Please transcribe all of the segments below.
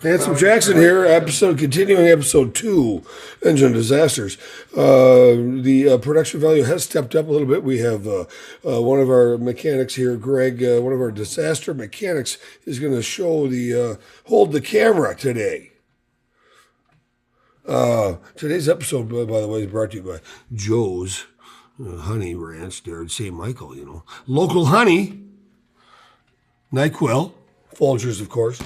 Handsome Jackson here, continuing episode 2, Engine Disasters. The production value has stepped up a little bit. We have one of our mechanics here, Greg, one of our disaster mechanics, is going to show hold the camera today. Today's episode, by the way, is brought to you by Joe's Honey Ranch there in St. Michael, Local honey, NyQuil, Folgers, of course.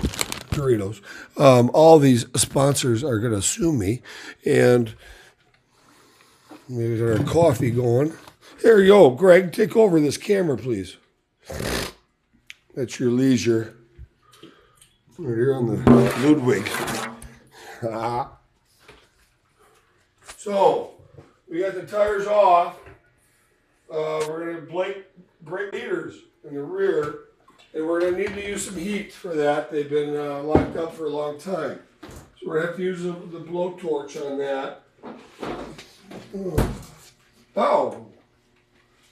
Doritos. All these sponsors are going to sue me, and we got our coffee going. There you go, Greg. Take over this camera, please. At your leisure. Right here on the Ludwig. So we got the tires off. We're going to brake leaders in the rear. And we're going to need to use some heat for that. They've been locked up for a long time. So we're going to have to use the blowtorch on that. Oh,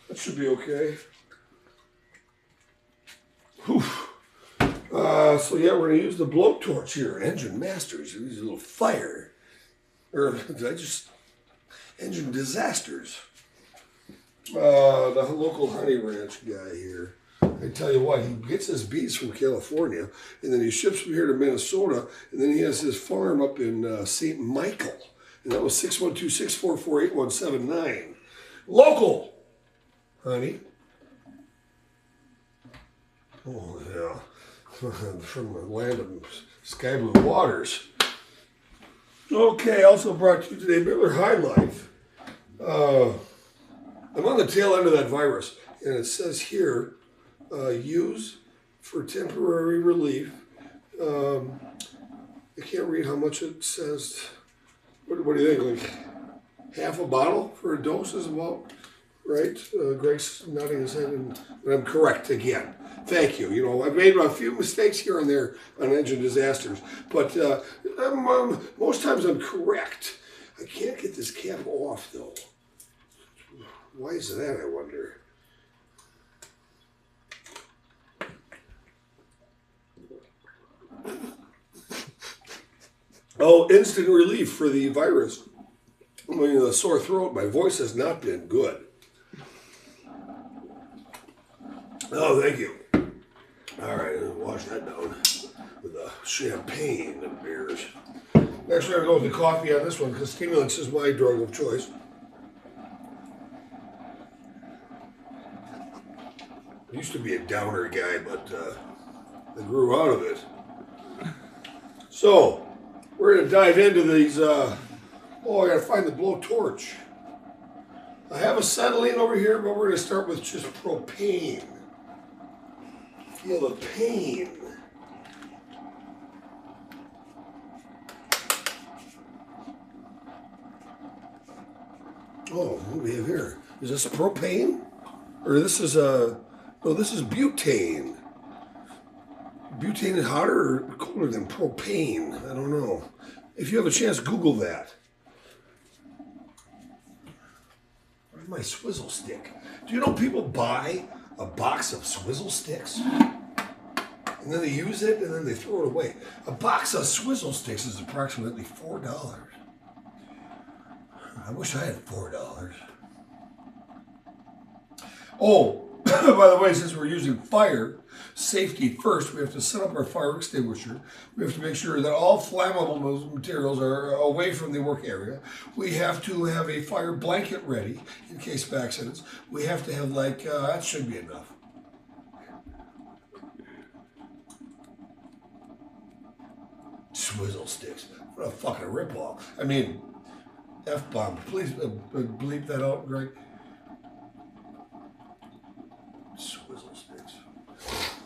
that should be okay. Whew. So yeah, we're going to use the blowtorch here. Engine Masters. Use a little fire. Or Engine Disasters. The local Honey Ranch guy here. I tell you what, he gets his bees from California, and then he ships them here to Minnesota, and then he has his farm up in St. Michael, and that was 612-644-8179. Local, honey. Oh, yeah. From the land of sky blue waters. Okay, also brought to you today, Miller High Life. I'm on the tail end of that virus, and it says here, use for temporary relief. I can't read how much it says. What do you think? Like half a bottle for a dose is about right? Greg's nodding his head, and I'm correct again. Thank you. I've made a few mistakes here and there on Engine Disasters, but most times I'm correct. I can't get this cap off though. Why is that, I wonder? Oh, instant relief for the virus. The sore throat, my voice has not been good. Oh, thank you. All right, I'll wash that down with the champagne and beers. Next, we're going to go with the coffee on this one because stimulants is my drug of choice. I used to be a downer guy, but I grew out of it. So, we're going to dive into these. I got to find the blowtorch. I have acetylene over here, but we're going to start with just propane. Feel the pain. Oh, what do we have here? Is this propane? Or this is this is butane. Butane is hotter or colder than propane? I don't know. If you have a chance, Google that. Where's my swizzle stick? Do you know people buy a box of swizzle sticks? And then they use it and then they throw it away. A box of swizzle sticks is approximately $4. I wish I had $4. Oh, by the way, since we're using fire safety first, we have to set up our fire extinguisher. We have to make sure that all flammable materials are away from the work area. We have to have a fire blanket ready in case of accidents. We have to have that should be enough. Swizzle sticks. What a fucking ripoff. I mean, F-bomb. Please bleep that out, Greg. Swizzle sticks.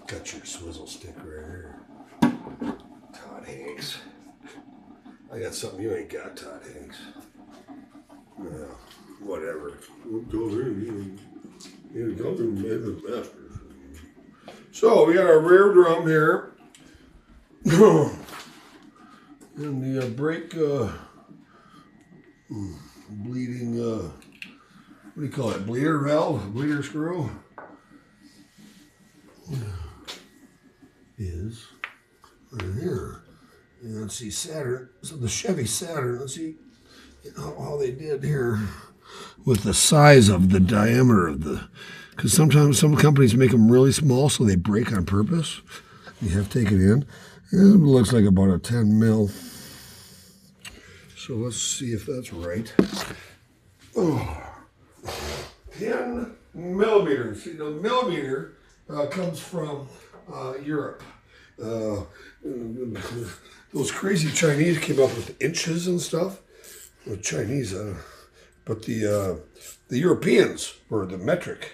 Got your swizzle stick right here. Todd Hanks. I got something you ain't got, Todd Hanks. Well, whatever. So we got our rear drum here. And the brake bleeding, what do you call it? Bleeder valve? Bleeder screw? Is right here. And let's see, Saturn. So the Chevy Saturn, let's see how they did here with the size of the diameter of the, because sometimes some companies make them really small so they break on purpose. You have to take it in. And it looks like about a 10 mil. So let's see if that's right. Oh, 10 millimeters. See, the millimeter comes from Europe. Those crazy Chinese came up with inches and stuff. The Chinese, but the Europeans were the metric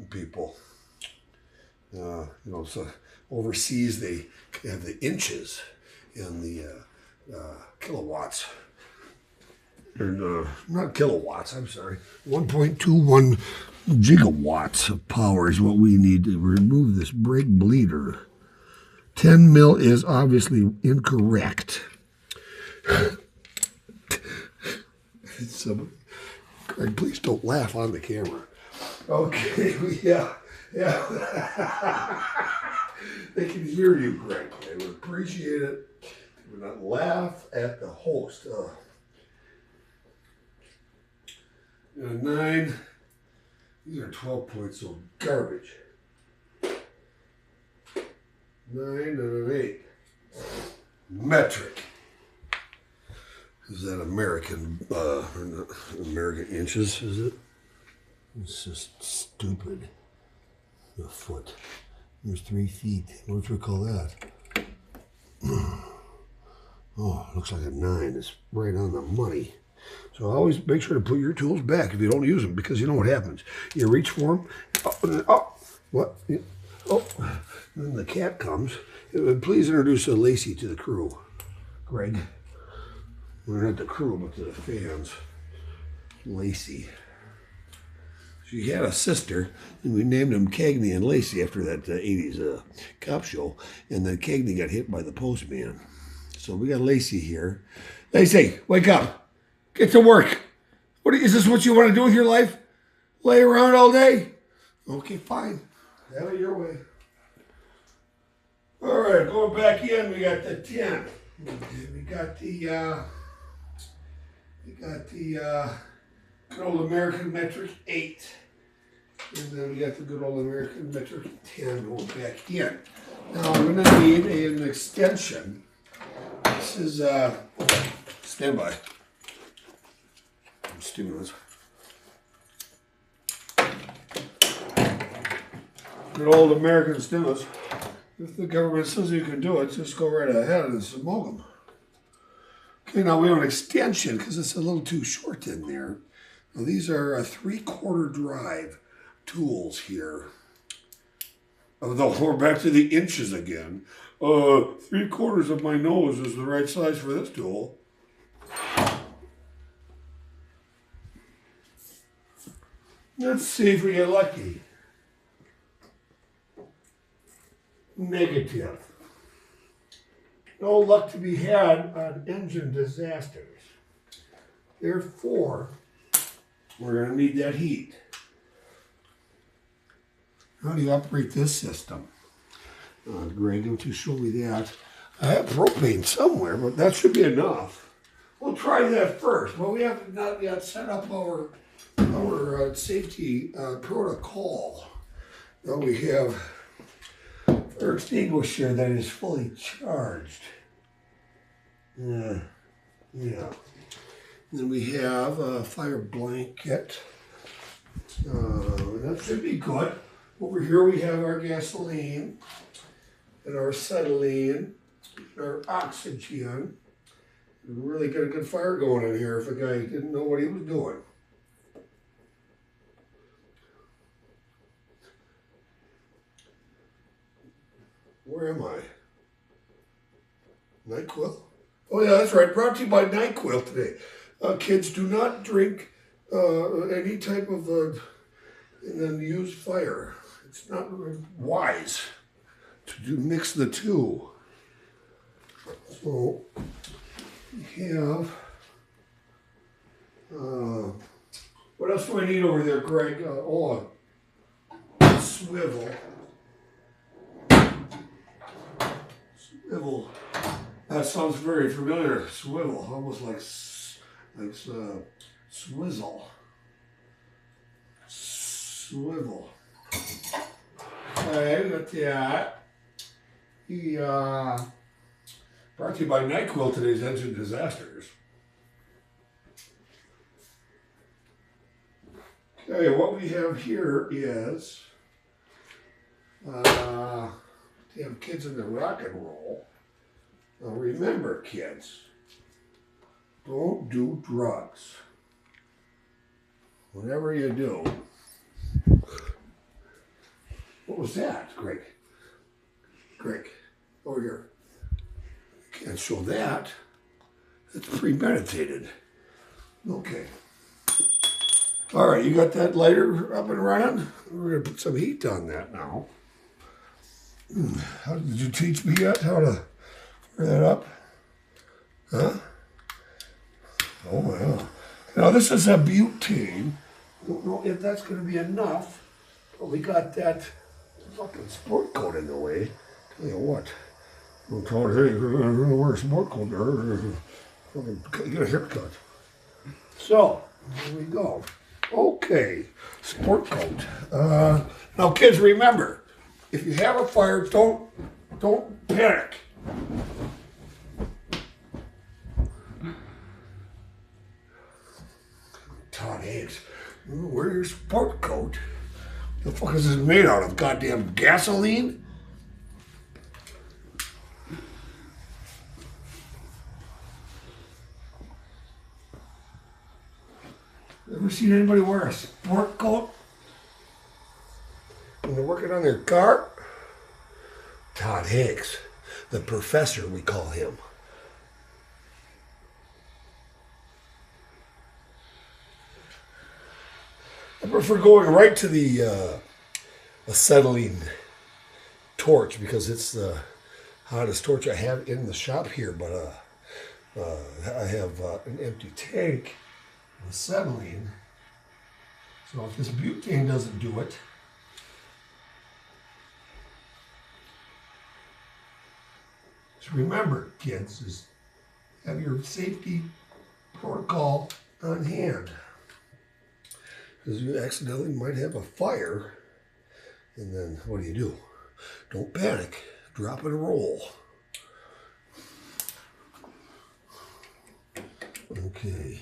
people. So overseas they have the inches and the kilowatts. Or not kilowatts, I'm sorry. 1.21 gigawatts of power is what we need to remove this brake bleeder. 10 mil is obviously incorrect. Greg, please don't laugh on the camera. Okay, yeah. They can hear you, Greg. They would appreciate it. They would not laugh at the host. 9. These are 12 points, so garbage. 9 and an 8. Metric. Is that American, American inches, is it? It's just stupid. A foot. There's 3 feet. What do we call that? Oh, it looks like a 9. It's right on the money. So always make sure to put your tools back if you don't use them, because you know what happens. You reach for them. What? Oh, then the cat comes. Please introduce Lacey to the crew. Greg. We're not the crew, but the fans. Lacey. She had a sister, and we named them Cagney and Lacey after that 80s cop show. And then Cagney got hit by the postman. So we got Lacey here. Lacey, wake up. Get to work. Is this what you want to do with your life? Lay around all day? Okay, fine. Have it your way. All right, going back in, we got the 10. We got the good old American metric 8. And then we got the good old American metric 10 going back in. Now I'm going to need an extension. This is, stand by. Stimulus. Good old American stimulus. If the government says you can do it, just go right ahead and smoke them. Okay, now we have an extension because it's a little too short in there. Now these are 3/4 drive tools here. Although we're back to the inches again. 3/4 of my nose is the right size for this tool. Let's see if we get lucky. Negative. No luck to be had on engine disasters. Therefore, we're going to need that heat. How do you operate this system? Greg, don't you show me that. I have propane somewhere, but that should be enough. We'll try that first. Well, we have not yet set up our safety protocol. Now we have our extinguisher that is fully charged. Yeah. Then we have a fire blanket. That should be good. Over here we have our gasoline and our acetylene, our oxygen. We really got a good fire going in here if a guy didn't know what he was doing. Where am I? NyQuil? Oh yeah, that's right. Brought to you by NyQuil today. Kids, do not drink any type of and then use fire. It's not wise to mix the two. So we have. What else do I need over there, Greg? Swivel. That sounds very familiar. Swivel, almost like swizzle. Swivel. Okay, got that. Brought to you by NyQuil, today's engine disasters. Okay, what we have here is to have kids in the rock and roll. Now remember, kids, don't do drugs. Whatever you do. What was that, Greg? Greg, over here. Can't show that. It's premeditated. Okay. All right, you got that lighter up and running? We're going to put some heat on that now. How did you teach me yet how to fire that up? Huh? Oh, well. Now, this is a butane. I don't know if that's going to be enough, but we got that fucking sport coat in the way. Tell you what. I'm telling you, you're going to wear a sport coat there. Get a haircut. So, here we go. Okay, sport coat. Now, kids, remember, if you have a fire, don't panic. Todd Hicks, wear your sport coat. What the fuck is this made out of? Goddamn gasoline? Ever seen anybody wear a sport coat when they're working on their car? Todd Hicks, the professor, we call him. I prefer going right to the acetylene torch because it's the hottest torch I have in the shop here, but I have an empty tank of acetylene. So if this butane doesn't do it, just remember, kids, is have your safety protocol on hand. Because you accidentally might have a fire, and then what do? Don't panic. Drop and roll. Okay.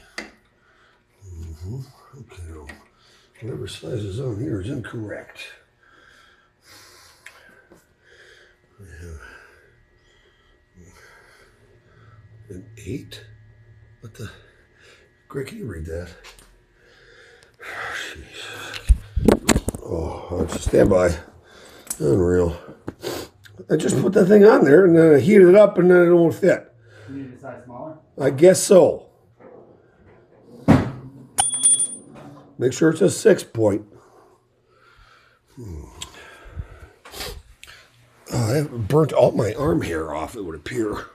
Okay, now, whatever size is on here is incorrect. I have an 8? What the? Greg, can you read that? Oh, stand by. Unreal. I just put that thing on there and then I heat it up and then it won't fit. You need a size smaller? I guess so. Make sure it's a 6-point. I haven't burnt all my arm hair off, it would appear.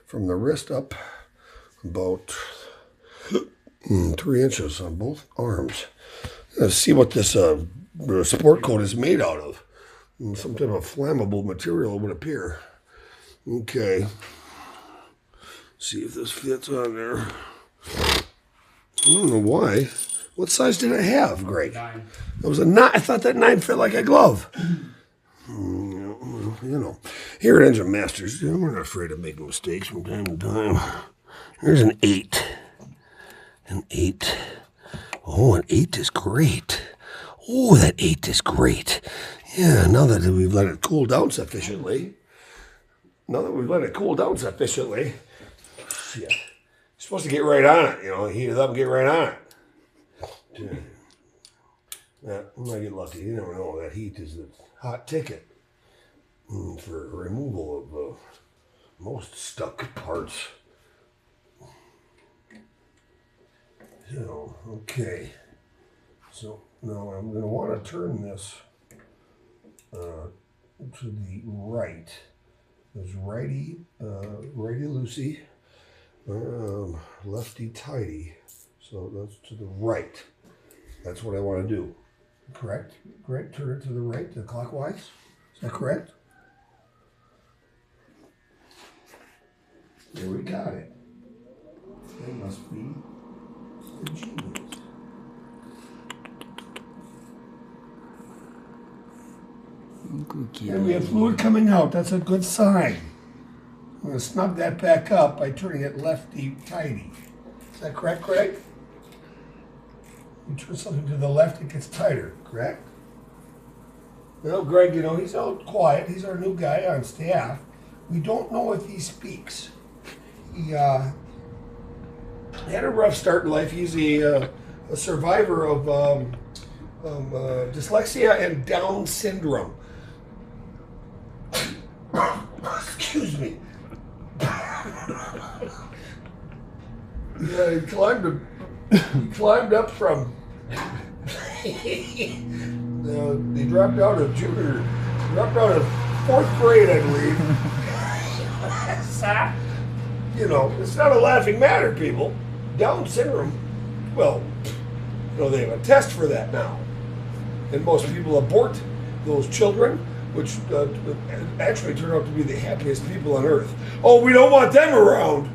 From the wrist up about 3 inches on both arms. Let's see what this sport coat is made out of. Some type of flammable material, it would appear. Okay. See if this fits on there. I don't know why. What size did I have, Greg? 9. It was a 9. I thought that 9 fit like a glove. You know, here at Engine Masters, we're not afraid of making mistakes from time to time. Here's an 8. An 8. Oh, an 8 is great. Oh, that 8 is great. Yeah, now that we've let it cool down sufficiently. Shit. You're supposed to get right on it, heat it up and get right on it. Yeah, we might get lucky. You never know. That heat is the hot ticket for removal of most stuck parts. Okay. So now I'm going to want to turn this to the right. There's righty loosey, lefty tighty. So that's to the right. That's what I want to do. Correct? Correct? Turn it to the right, clockwise. Is that correct? Okay, we got it. They must be the genius. And we have fluid coming out. That's a good sign. I'm going to snug that back up by turning it lefty-tighty. Is that correct, Craig? You turn something to the left, it gets tighter, correct? Well, Greg, you know, he's out quiet. He's our new guy on staff. We don't know if he speaks. He had a rough start in life. He's a survivor of dyslexia and Down syndrome. Excuse me. Yeah, he climbed up from. He dropped out of fourth grade, I believe. You know, it's not a laughing matter, people. Down syndrome. Well, you know, they have a test for that now, and most people abort those children, which actually turn out to be the happiest people on earth. Oh, we don't want them around.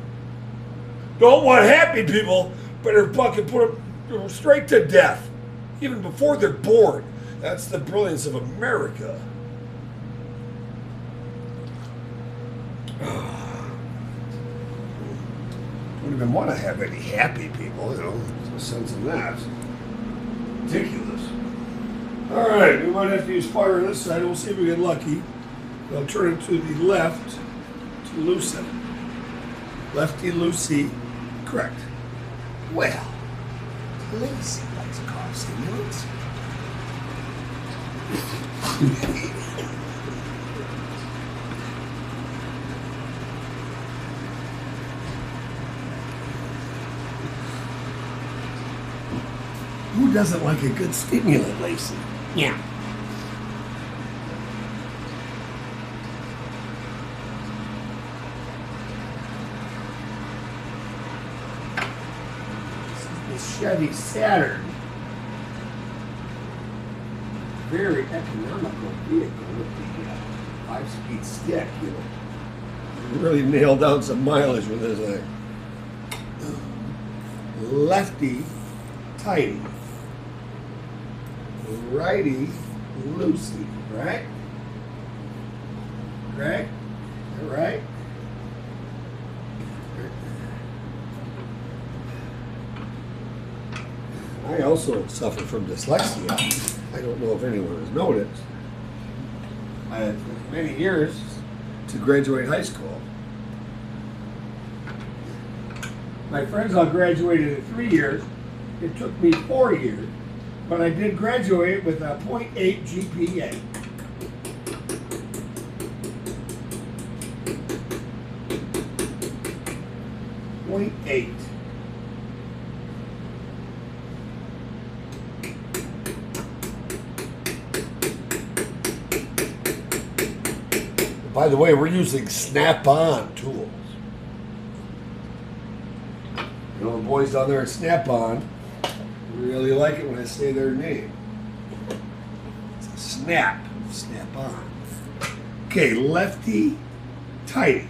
Don't want happy people, better fucking put them straight to death, even before they're born. That's the brilliance of America. Don't even want to have any happy people, you know. There's no sense in that. Ridiculous. All right, we might have to use fire on this side. We'll see if we get lucky. I'll turn it to the left to loosen. Lefty loosey. Correct. Well, Lacey likes car stimulants. Who doesn't like a good stimulant, Lacey? Yeah. This is the Chevy Saturn. Very economical vehicle with the 5-speed stick, you know. Really nailed down some mileage with this thing. Lefty tighty. Righty loosey, right? Right? Right? I also suffer from dyslexia. I don't know if anyone has noticed. I had many years to graduate high school. My friends all graduated in 3 years. It took me 4 years, but I did graduate with a 0.8 GPA. .8. By the way, we're using Snap-on tools. You know, the boys down there at Snap-on really like it when I say their name. It's a Snap-on. Okay, lefty, tighty.